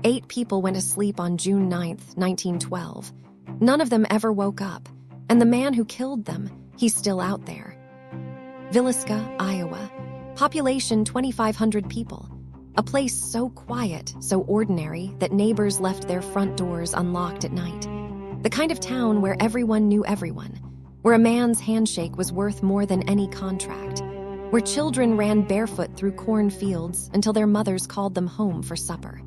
8 people went to sleep on June 9, 1912. None of them ever woke up, and the man who killed them, he's still out there. Villisca, Iowa. Population 2,500 people. A place so quiet, so ordinary, that neighbors left their front doors unlocked at night. The kind of town where everyone knew everyone, where a man's handshake was worth more than any contract, where children ran barefoot through cornfields until their mothers called them home for supper,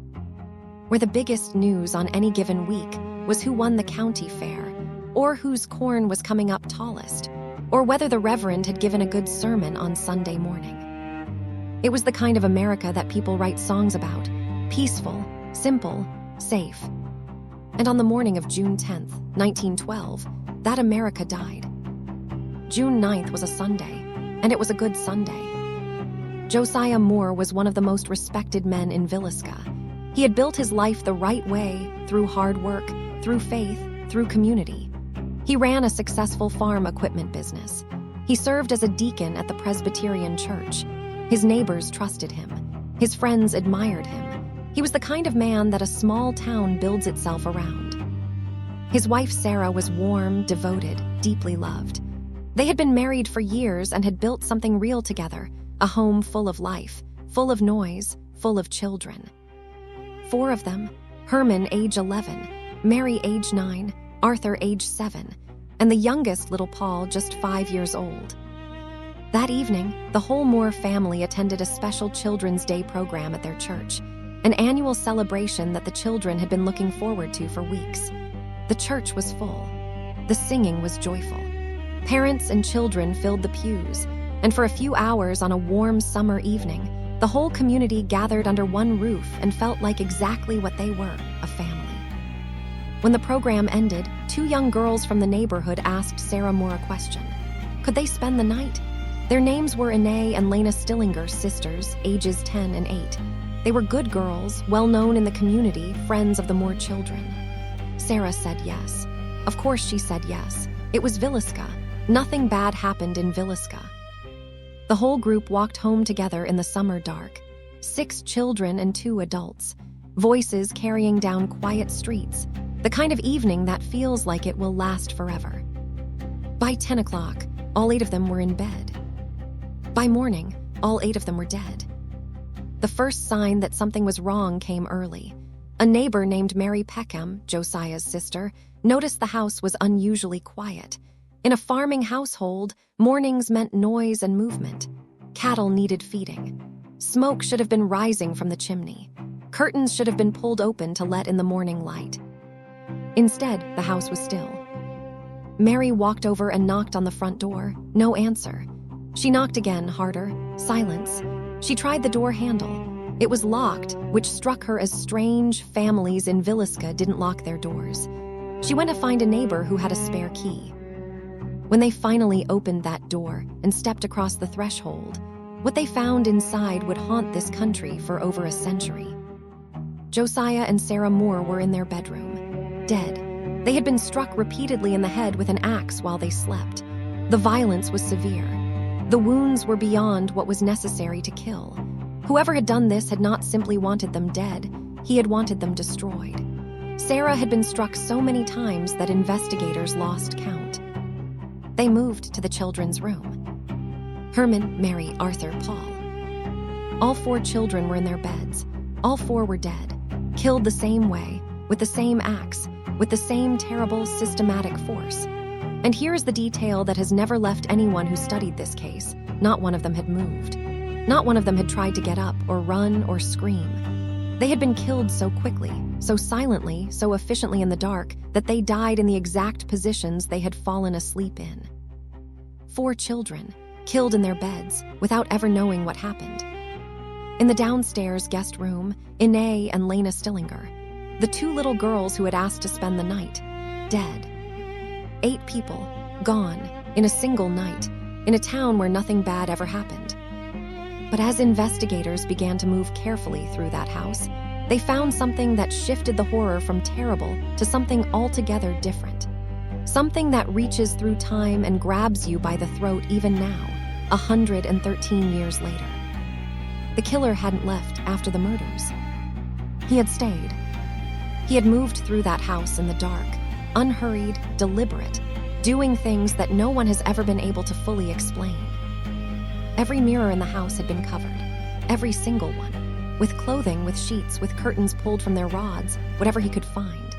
where the biggest news on any given week was who won the county fair, or whose corn was coming up tallest, or whether the reverend had given a good sermon on Sunday morning. It was the kind of America that people write songs about, peaceful, simple, safe. And on the morning of June 10, 1912, that America died. June 9th was a Sunday, and it was a good Sunday. Josiah Moore was one of the most respected men in Villisca. He had built his life the right way, through hard work, through faith, through community. He ran a successful farm equipment business. He served as a deacon at the Presbyterian church. His neighbors trusted him. His friends admired him. He was the kind of man that a small town builds itself around. His wife Sarah was warm, devoted, deeply loved. They had been married for years and had built something real together, a home full of life, full of noise, full of children. 4 of them, Herman, age 11, Mary, age 9, Arthur, age 7, and the youngest, little Paul, just 5 years old. That evening, the whole Moore family attended a special Children's Day program at their church, an annual celebration that the children had been looking forward to for weeks. The church was full. The singing was joyful. Parents and children filled the pews, and for a few hours on a warm summer evening, the whole community gathered under one roof and felt like exactly what they were, a family. When the program ended, 2 young girls from the neighborhood asked Sarah Moore a question. Could they spend the night? Their names were Ine and Lena Stillinger, sisters, ages 10 and 8. They were good girls, well known in the community, friends of the Moore children. Sarah said yes. Of course she said yes. It was Villisca. Nothing bad happened in Villisca. The whole group walked home together in the summer dark. 6 children and 2 adults. Voices carrying down quiet streets. The kind of evening that feels like it will last forever. By 10 o'clock, all 8 of them were in bed. By morning, all 8 of them were dead. The first sign that something was wrong came early. A neighbor named Mary Peckham, Josiah's sister, noticed the house was unusually quiet. In a farming household, mornings meant noise and movement. Cattle needed feeding. Smoke should have been rising from the chimney. Curtains should have been pulled open to let in the morning light. Instead, the house was still. Mary walked over and knocked on the front door. No answer. She knocked again, harder. Silence. She tried the door handle. It was locked, which struck her as strange. Families in Villisca didn't lock their doors. She went to find a neighbor who had a spare key. When they finally opened that door and stepped across the threshold, what they found inside would haunt this country for over a century. Josiah and Sarah Moore were in their bedroom, dead. They had been struck repeatedly in the head with an axe while they slept. The violence was severe. The wounds were beyond what was necessary to kill. Whoever had done this had not simply wanted them dead, he had wanted them destroyed. Sarah had been struck so many times that investigators lost count. They moved to the children's room. Herman, Mary, Arthur, Paul. All 4 children were in their beds. All 4 were dead, killed the same way, with the same axe, with the same terrible, systematic force. And here is the detail that has never left anyone who studied this case. Not one of them had moved. Not one of them had tried to get up or run or scream. They had been killed so quickly, so silently, so efficiently in the dark, that they died in the exact positions they had fallen asleep in. 4 children, killed in their beds, without ever knowing what happened. In the downstairs guest room, Ine and Lena Stillinger, the 2 little girls who had asked to spend the night, dead. 8 people, gone, in a single night, in a town where nothing bad ever happened. But as investigators began to move carefully through that house, they found something that shifted the horror from terrible to something altogether different. Something that reaches through time and grabs you by the throat even now, 113 years later. The killer hadn't left after the murders. He had stayed. He had moved through that house in the dark, unhurried, deliberate, doing things that no one has ever been able to fully explain. Every mirror in the house had been covered, every single one, with clothing, with sheets, with curtains pulled from their rods, whatever he could find.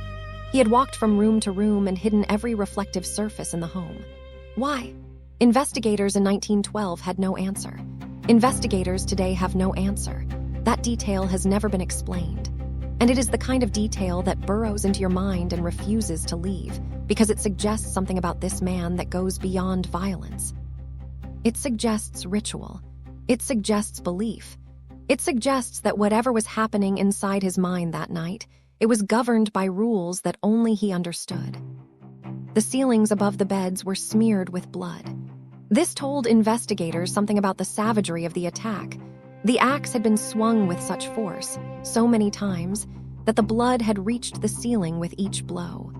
He had walked from room to room and hidden every reflective surface in the home. Why? Investigators in 1912 had no answer. Investigators today have no answer. That detail has never been explained. And it is the kind of detail that burrows into your mind and refuses to leave, because it suggests something about this man that goes beyond violence. It suggests ritual. It suggests belief. It suggests that whatever was happening inside his mind that night, it was governed by rules that only he understood. The ceilings above the beds were smeared with blood. This told investigators something about the savagery of the attack. The axe had been swung with such force, so many times, that the blood had reached the ceiling with each blow.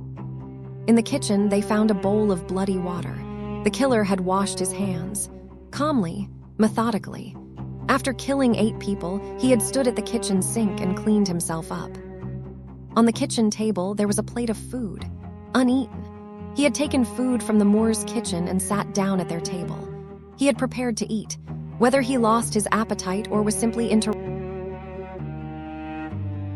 In the kitchen, they found a bowl of bloody water. The killer had washed his hands. Calmly, methodically. After killing 8 people, he had stood at the kitchen sink and cleaned himself up. On the kitchen table, there was a plate of food, uneaten. He had taken food from the Moores' kitchen and sat down at their table. He had prepared to eat, whether he lost his appetite or was simply interrupted.